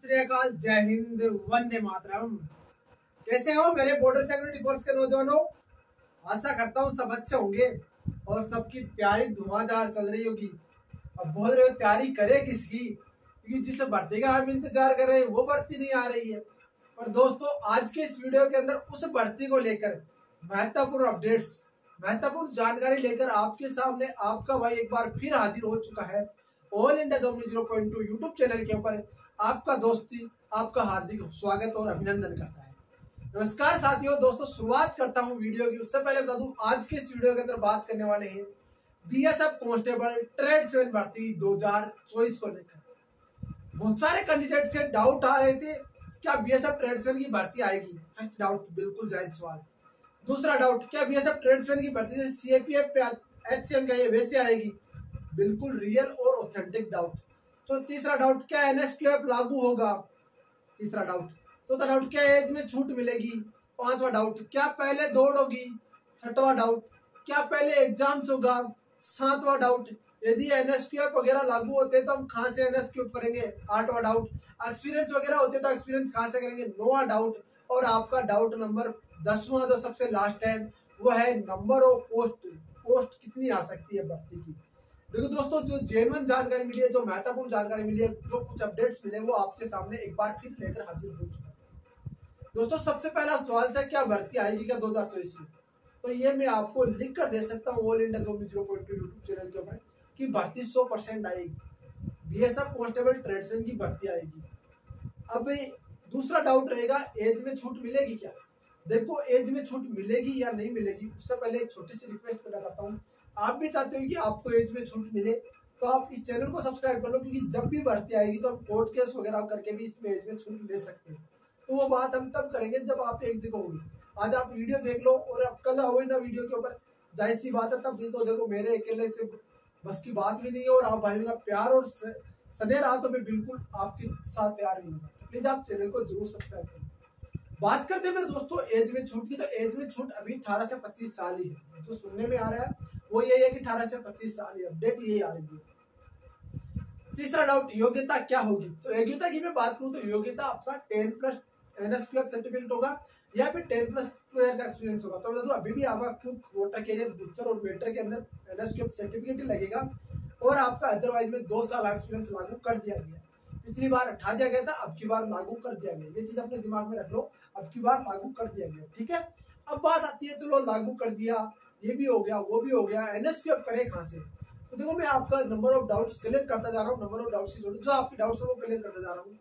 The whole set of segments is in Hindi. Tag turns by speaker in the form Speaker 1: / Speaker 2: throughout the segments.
Speaker 1: श्री अकाल, जय हिंद, वंदे मातरम। कैसे हो मेरे बॉर्डर सिक्योरिटी फोर्स के नौजवानों? आशा करता हूँ सब अच्छे होंगे और सबकी तैयारी धुआंधार चल रही होगी। अब बोल रहे हो तैयारी करे किसकी, क्योंकि जिस भर्ती का हम इंतजार कर रहे हैं वो भर्ती नहीं आ रही है। पर दोस्तों, आज के इस वीडियो के अंदर उस भर्ती को लेकर महत्वपूर्ण अपडेट्स, महत्वपूर्ण जानकारी लेकर आपके सामने आपका भाई एक बार फिर हाजिर हो चुका है। All India Duminy 0.2 YouTube channel के ऊपर आपका दोस्ती आपका हार्दिक स्वागत और अभिनंदन करता है। नमस्कार साथियों, दोस्तों शुरुआत करता हूं वीडियो की। उससे पहले बता दूं, आज के इस वीडियो के अंदर बात करने वाले हैं बीएसएफ कांस्टेबल ट्रेड्समैन भर्ती 2024 को लेकर। बहुत सारे कैंडिडेट से डाउट आ रहे थे, क्या बीएसएफ ट्रेड्समैन की भर्ती आएगी? फर्स्ट डाउट, बिल्कुल जायज सवाल। दूसरा डाउट, क्या बीएसएफ ट्रेड्समैन की भर्ती से सीएपीएफ एचसीएम का वैसे आएगी? बिल्कुल रियल और ऑथेंटिक डाउट। तो तीसरा डाउट, क्या एनएसक्यूएफ लागू होगा? तीसरा डाउट। चौथा डाउट, क्या एज में छूट मिलेगी? पांचवा डाउट, क्या पहले दौड़ होगी? छठवां डाउट, क्या पहले एग्जाम्स होगा? सातवां डाउट, यदि एनएसक्यूएफ वगैरह लागू होते तो हम कहाँ से एनएसक्यूएफ करेंगे? आठवां डाउट, एक्सपीरियंस वगैरह होते तो एक्सपीरियंस कहाँ से करेंगे? नौवां डाउट। और आपका डाउट नंबर 10वां जो सबसे लास्ट है वो है नंबर ऑफ पोस्ट कितनी आ सकती है भर्ती की। देखो दोस्तों, जो जेन्युइन जानकारी मिली है, जो महत्वपूर्ण जानकारी मिली है, जो कुछ अपडेट्स मिले वो आपके सामने एक बार फिर लेकर हाजिर हो चुका है। दोस्तों, सबसे पहला सवाल है, क्या भर्ती आएगी क्या 2024 में? तो ये मैं आपको लिख कर दे सकता हूँ all India Duminy 0.2 YouTube channel के ऊपर कि भर्ती 100% आएगी। बीएसएफ कांस्टेबल ट्रेड्समैन की भर्ती आएगी। अब दूसरा डाउट रहेगा, एज में छूट मिलेगी क्या? देखो, एज में छूट मिलेगी या नहीं मिलेगी, उससे पहले एक छोटी सी रिक्वेस्ट करना चाहता हूँ। आप भी चाहते हो कि आपको एज में छूट मिले तो आप इस चैनल को सब्सक्राइब कर लो, क्योंकि जब भी भर्ती आएगी तो हम कोर्ट केस वगैरह करके भी इसमें एज में छूट ले सकते हैं। तो वो बात हम तब करेंगे जब आप एक जगह होगी। आज आप वीडियो देख लो और अब कल हो ना वीडियो के ऊपर, जाहिर सी बात है तब नहीं तो देखो मेरे अकेले से बस की बात भी नहीं है। और आप भाइयों का प्यार और स्नेह रहा तो मैं बिल्कुल आपके साथ तैयार भी हूँ। प्लीज आप चैनल को जरूर सब्सक्राइब करें। बात करते हैं मेरे दोस्तों एज में छूट की। तो एज में छूट अभी 18 से 25 साल ही है। जो सुनने में आ रहा है वो यही है कि 18 से 25 साल ही, अपडेट यही आ रही है। तीसरा डाउट, योग्यता क्या होगी? तो योग्यता की मैं बात करूं तो योग्यता आपका 10+ एनएसक्यूएफ सर्टिफिकेट होगा या फिर 10+2 ईयर का एक्सपीरियंस होगा। तो बता अभी भी आपका कुक, वाटर कैरियर, बुचर और वेटर के अंदर एनएसक्यूएफ सर्टिफिकेट ही लगेगा। और आपका अदरवाइज में 2 साल एक्सपीरियंस लागू कर दिया गया। पिछली बार हटा दिया गया था, अब की बार लागू कर दिया गया। ये चीज अपने दिमाग में रख लो, अब की बार लागू कर दिया गया। ठीक है, अब बात आती है, चलो लागू कर दिया, ये भी हो गया वो भी हो गया, एनएसक्यूएफ करे कहाँ से? तो देखो, मैं आपका नंबर ऑफ डाउट्स क्लियर करता जा रहा हूँ। नंबर ऑफ डाउट्स की जो आपकी डाउट्स है वो क्लियर करता जा रहा हूँ।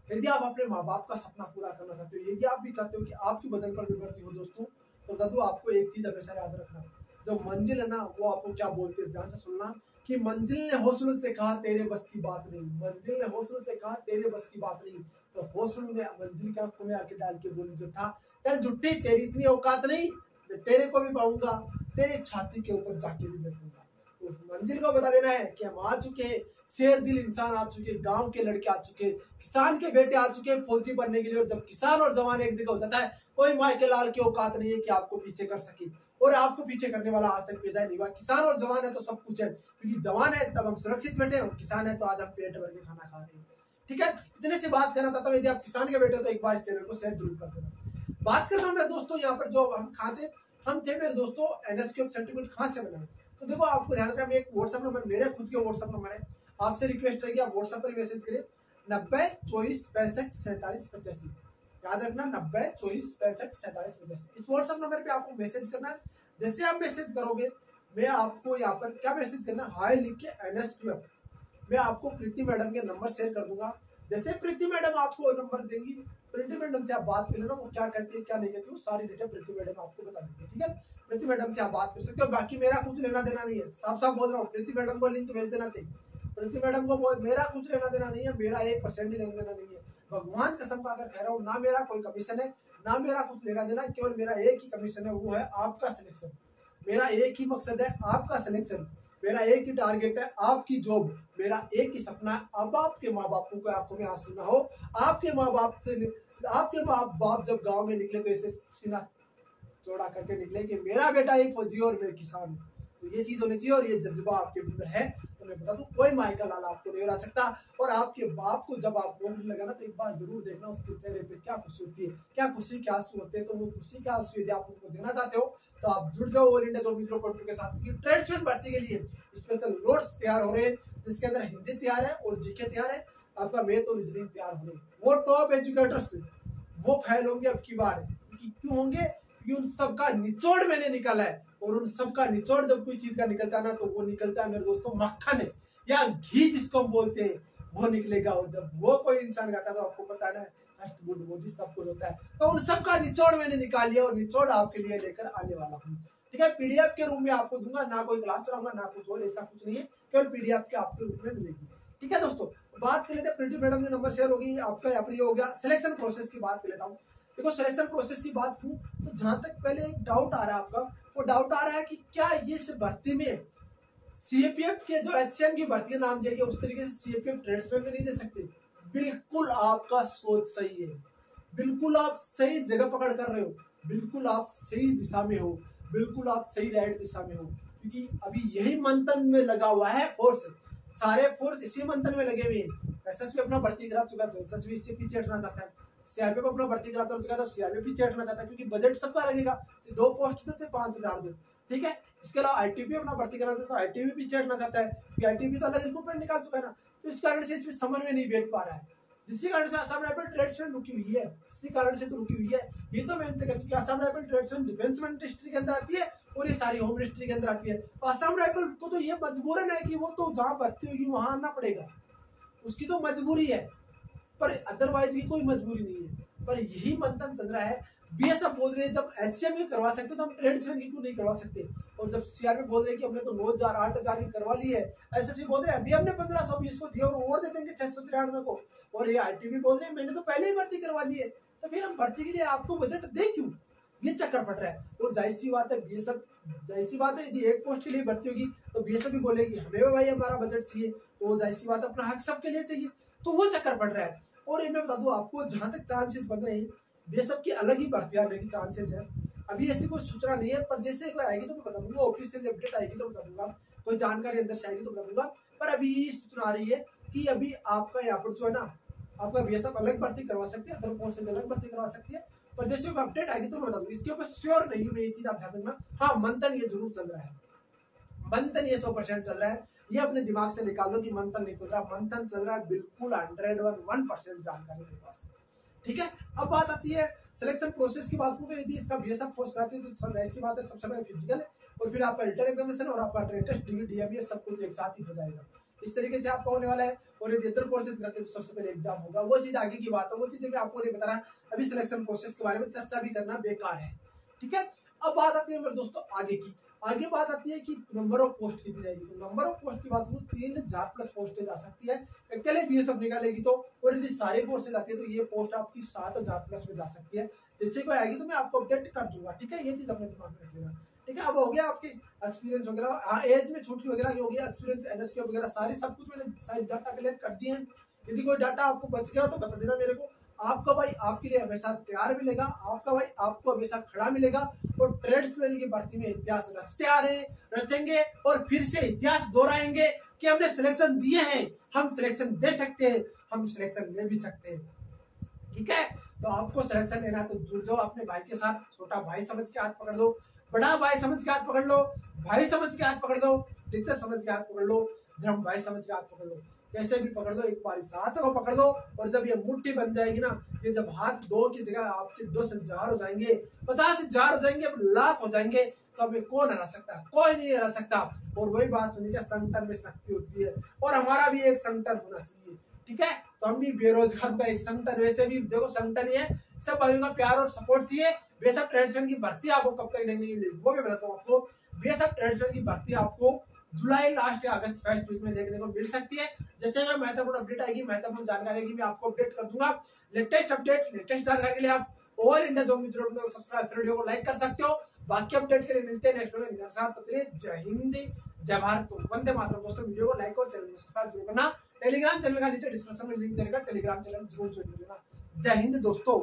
Speaker 1: यदि आप अपने माँ बाप का सपना पूरा करना चाहते हो, यदि आप भी चाहते हो कि आपकी बदन पर भी भर्ती हो दोस्तों, तो बता दो आपको एक चीज हमेशा याद रखना, जो मंजिल है ना वो आपको क्या बोलते हैं, ध्यान से सुनना, कि मंजिल ने हौसलों से कहा तेरे बस की बात नहीं। मंजिल ने हौसलों से कहा तेरे बस की बात नहीं। तो हौसलों ने मंजिल के आंखों में आके डाल के बोली जो था, चल झुट्टी, तेरी इतनी औकात नहीं, मैं तेरे को भी पाऊंगा, तेरे छाती के ऊपर जाके भी बैठूंगा। तो उस मंजिल को बता देना है कि हम आ चुके हैं, शेर दिल इंसान आ चुके, गांव के लड़के आ चुके, किसान के बेटे आ चुके फौजी बनने के लिए। और जब किसान और जवान एक जगह हो जाता है, कोई माई के लाल की औकात नहीं है कि आपको पीछे कर सके। और आपको पीछे करने वाला आज तक पैदा नहीं हुआ। किसान और जवान है तो सब कुछ है, क्योंकि जवान है तब हम सुरक्षित बैठे और किसान है तो आज हम पेट भर के खाना खा रहे हैं। ठीक है, इतने से बात करना चाहता हूँ। यदि आप किसान के बेटे हो तो एक बार इस चैनल को शेयर जरूर कर देना। बात करता हूँ मेरे दोस्तों, यहाँ पर जो हम थे मेरे दोस्तों, एनएसक्यूएफ सर्टिफिकेट कहाँ से बनाए? तो देखो, आपको ध्यान रखना, एक व्हाट्सएप नंबर, मेरे खुद के व्हाट्सएप नंबर है। आपसे रिक्वेस्ट है कि आप व्हाट्सएप पर मैसेज करें 90 24 65 47 85। याद रखना, 90 24 65 47 85। इस व्हाट्सएप नंबर पे आपको मैसेज करना है। जैसे आप मैसेज करोगे, मैं आपको यहाँ पर क्या मैसेज करना, हाय लिख के एनएसक्यूएफ, मैं आपको प्रीति मैडम के नंबर शेयर कर दूंगा। जैसे प्रीति मैडम आपको नंबर देंगी, प्रीति मैडम से आप बात कर लेना, वो क्या कहती है क्या नहीं कहती, वो सारी डिटेल प्रीति मैडम आपको बता देंगे। ठीक है, प्रीति मैडम से आप बात कर सकते हो। बाकी मेरा कुछ लेना देना नहीं है, साफ साफ बोल रहा हूँ। प्रीति मैडम को लिंक भेज देना चाहिए। प्रीति मैडम को मेरा कुछ लेना देना नहीं है, मेरा 1% ही लेना देना नहीं है। भगवान कसम का अगर कह रहा हूँ, ना मेरा कोई कमीशन है ना मेरा कुछ लेना देना, केवल मेरा एक ही कमीशन है, वो है आपका सिलेक्शन। मेरा एक ही मकसद है, आपका सिलेक्शन। मेरा एक ही टारगेट है, आपकी जॉब। मेरा एक ही सपना है, अब आपके माँ बापों को आंखों में आंसू ना हो। आपके माँ बाप जब गांव में निकले तो ऐसे सीना चौड़ा करके निकले कि मेरा बेटा एक फौजी और मैं किसान हूँ। तो ये चीज होनी चाहिए और ये जज्बा आपके अंदर है। तो मैं बता दूं कोई माई का लाल आपको नहीं हरा सकता। और आपके बाप को जब आप नौकरी लगाना तो एक बार जरूर देखना उसके चेहरे पे क्या खुशी होती है, क्या खुशी के आंसू होते हैं। तो वो खुशी के आंसू यदि आप उनको देना चाहते हो तो आप जुड़ जाओ ऑल इंडिया जॉब मित्रों पोर्टल के साथ, क्योंकि ट्रेड्समैन भर्ती के लिए स्पेशल नोट्स तैयार हो रहे हैं, जिसके अंदर हिंदी तैयार है और जीके तैयार है, आपका मैथ और रीजनिंग तैयार हो रहे हैं। वो टॉप एजुकेटर्स वो फेल होंगे अब की बार, क्यों होंगे? क्योंकि उन सबका निचोड़ मैंने निकाला है, और उन सबका निचोड़ जब कोई चीज का निकलता है ना तो वो निकलता है मेरे दोस्तों मक्खन है या घी जिसको हम बोलते हैं वो निकलेगा। और जब वो कोई इंसान खाता है तो आपको पता है ना फर्स्ट गुड बॉडी सब कुछ होता है। तो उन सबका निचोड़ मैंने निकाल लिया और निचोड़ आपके लिए लेकर आने वाला हूँ। ठीक है, पीडीएफ के रूप में आपको दूंगा, ना कोई क्लास चलाऊंगा ना कुछ और, ऐसा कुछ नहीं है, केवल पीडीएफ के आपके रूप में मिलेगी। ठीक है दोस्तों, बात कर लेते हैं प्रीति मैडम ने नंबर शेयर होगी आपका यहाँ पर ये हो गया। सिलेक्शन प्रोसेस की बात कर लेता हूँ। देखो सिलेक्शन प्रोसेस की बात करूं तो जहां तक पहले एक डाउट आ रहा है आपका, वो डाउट आ रहा है कि क्या ये इस भर्ती में सीएपीएफ के जो एचसीएम की भर्ती नाम दिया गया उस तरीके से सीएपीएफ ट्रेड्समैन में नहीं दे सकते। बिल्कुल आपका सोच सही है, बिल्कुल आप सही जगह पकड़ कर रहे हो, बिल्कुल आप सही दिशा में हो, बिल्कुल आप सही राइट दिशा में हो, क्योंकि अभी यही मंथन में लगा हुआ है फोर्स, सारे फोर्स इसी मंथन में लगे हुए हैं। एसएसबी अपना भर्ती करा चुका तो एसएसबी इससे पीछे हटना चाहता है, सीआरपीएफ अपना भर्ती कराता चुका तो सीआरपीएफ पीछे हटना चाहता है, क्योंकि बजट सबका लगेगा, 2 पोस्ट दो 5000 दो। ठीक है, इसके अलावा आईटीबी अपना भर्ती कराता तो आईटीबी पीछे हटना चाहता है, क्योंकि आईटीबी तो अलग रिक्रूटमेंट निकाल चुका है ना। तो इस कारण से इसमें समझ में नहीं बैठ पा रहा है, जिसके कारण से असम राइफल ट्रेड्समैन रुकी हुई है, इसी कारण से तो रुकी हुई है। ये तो मेन से क्योंकि Assam rifle tradesman defence ministry के अंदर आती है और ये सारी होम मिनिस्ट्री के अंदर आती है। तो असम राइफल को तो ये मजबूरन है कि वो तो जहाँ भर्ती होगी वहां आना पड़ेगा, उसकी तो मजबूरी है, पर अदरवाइज की कोई मजबूरी नहीं है। पर यही मंथन चल रहा है, बीएसएफ बोल रहे हैं जब एचसीएम की करवा सकते तो हम ट्रेड्समैन की क्यों नहीं करवा सकते, और जब सीआरपी बोल रहे हैं कि हमने तो 9000 8000 की करवा ली है, एसएससी बोल रहे हैं अभी हमने 1520 को दिया और दे देंगे 693 को, और ये आईटीबी बोल रहे हैं मैंने तो पहले ही भर्ती करवा ली है, तो फिर हम भर्ती के लिए आपको बजट दे क्यों, ये चक्कर पड़ रहा है। और जाहिर सी बात है बीएसएफ, जाहिर सी बात है यदि एक पोस्ट के लिए भर्ती होगी तो बीएसएफ भी बोलेगी हमें भाई हमारा बजट चाहिए, तो जाहिर सी बात अपना हक सबके लिए चाहिए, तो वो चक्कर पड़ रहा है। और ये मैं बता दूं आपको जहां तक चांसेस बन रहे हैं बीएसएफ की अलग ही भर्ती आने की चांसेस है, अभी ऐसी कोई सूचना नहीं है, पर जैसे कोई आएगी तो मैं बता दूंगा, ऑफिशियल अपडेट आएगी तो बता दूंगा, कोई जानकारी अंदर से आएगी तो बता दूंगा। पर अभी ये सूचना आ रही है कि अभी आपका यहाँ पर जो है ना आपका बीएसएफ अलग भर्ती करवा सकती है, अदर पोस्ट से अलग भर्ती करवा सकती है, पर जैसे कोई अपडेट आएगी तो मैं बता दूंगा। इसके ऊपर श्योर नहीं हूँ मैं, ये चीज आप ध्यान रखना। हाँ मंथन ये जरूर चल रहा है, मंथन ये 100% चल रहा है, ये अपने दिमाग से निकाल दो कि मंथन नहीं चल रहा, मंथन चल रहा है बिल्कुल 101% जानकारी मेरे पास है। ठीक है, अब बात आती है सिलेक्शन प्रोसेस की बात करूं तो यदि इसका बीएसएफ पोस्ट कराती है तो ऐसी बात है सबसे पहले फिजिकल है और फिर आपका रिटन एग्जामिनेशन और आपका ट्रेड टेस्ट डीएमए सब कुछ एक साथ ही हो जाएगा, इस तरीके से आपका होने वाला है। और यदि इतर कोर्सेज करते हैं तो सबसे पहले एग्जाम होगा, वो चीज आगे की बात है, वो चीजें मैं आपको नहीं बता रहा, अभी सिलेक्शन प्रोसेस के बारे में चर्चा भी करना बेकार है। ठीक है, अब बात आती है मेरे दोस्तों आगे की, आगे बात आती है कि नंबर ऑफ पोस्ट कितनी रहेगी। तो नंबर ऑफ पोस्ट की बात करूं 3000 प्लस पोस्टेज आ सकती है अकेले बीएसएफ निकालेगी तो, और यदि सारे पोस्टेज आती है तो ये पोस्ट आपकी 7000 प्लस में जा सकती है, जिससे कोई आएगी तो मैं आपको अपडेट कर दूंगा। ठीक है, ये चीज अपने दिमाग में रख लेना। ठीक है, अब हो गया आपके एक्सपीरियंस वगैरह, एज में छूट वगैरह की हो गया, एक्सपीरियंस एनएसके वगैरह सारी सब कुछ मैंने सारी डाटा कलेक्ट कर दिए हैं। यदि कोई डाटा आपको बच गया तो बता देना मेरे को, आपका भाई आपके लिए हमेशा तैयार मिलेगा, आपका भाई आपको हमेशा खड़ा मिलेगा। और ट्रेड्समैन की भर्ती में इतिहास रचते आ रहे हैं, रचेंगे और फिर से इतिहास दोहराएंगे कि हमने सिलेक्शन दिए हैं, हम सिलेक्शन दे सकते हैं, हम सिलेक्शन ले भी सकते हैं। ठीक है, तो आपको सिलेक्शन लेना है तो जुड़ जाओ अपने भाई के साथ, छोटा भाई समझ के हाथ पकड़ लो, बड़ा भाई समझ के हाथ पकड़ लो, भाई समझ के हाथ पकड़ लो, टीचर समझ के हाथ पकड़ लो, धर्म भाई समझ के हाथ पकड़ लो, कैसे भी पकड़ दो, एक बार हाथ को पकड़ दो। और जब ये मुट्ठी बन जाएगी ना, ये जब हाथ 2 की जगह आपके 10,000 हो जाएंगे, 50,000 हो जाएंगे, लाख हो जाएंगे, तो हमें कौन हरा सकता है, कोई नहीं हरा सकता। और वही बात सुनिए, संगठन में शक्ति होती है और हमारा भी एक संगठन होना चाहिए। ठीक है, तो हम भी बेरोजगार का एक संगठन, वैसे भी देखो संगठन ही है, सब भाइयों का प्यार और सपोर्ट चाहिए। बेशक ट्रेड्समैन की भर्ती आपको कब तक देखने के लिए, वो मैं बताता हूँ आपको। बेशक ट्रेड्समैन की भर्ती आपको जुलाई लास्ट या अगस्त फर्स्ट वीक में देखने को मिल सकती है। जैसे मैं महत्वपूर्ण अपडेट आएगी, महत्वपूर्ण जानकारी आएगी, मैं आपको अपडेट कर दूंगा। लेटेस्ट अपडेट, लेटेस्ट जानकारी के लिए आप ऑल इंडिया जॉब मित्रों को सब्सक्राइब, वीडियो को लाइक कर सकते हो। बाकी अपडेट के लिए मिलते हैं नेक्स्ट वीडियो में। जय हिंद, जय भारत, वंदे मातरम। दोस्तों वीडियो को लाइक और चैनल को सब्सक्राइब जरूर करना। टेलीग्राम चैनल का नीचे डिस्क्रिप्शन में लिंक देगा, टेलीग्राम चैनल जरूर ज्वाइन कर लेना। जय हिंद दोस्तों।